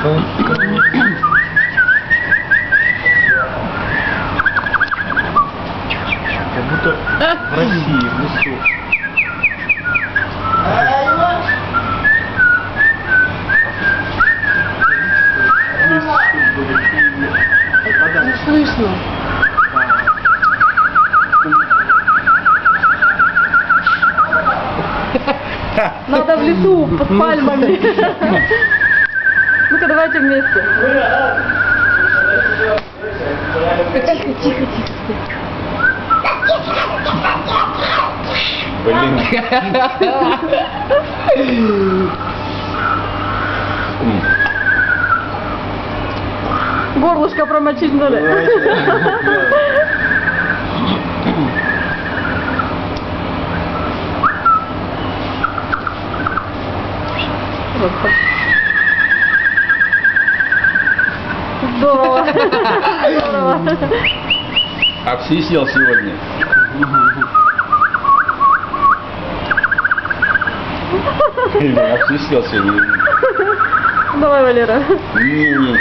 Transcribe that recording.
Как будто в России, в лесу. Не слышно. Надо в лесу, под пальмами. Ну-ка, давайте вместе. Тихо, тихо, тихо. Блин. Горлышко промочить надо. Здорово. Здорово. Обсисел сегодня. Обсисел сегодня. Давай, Валера. Не-не.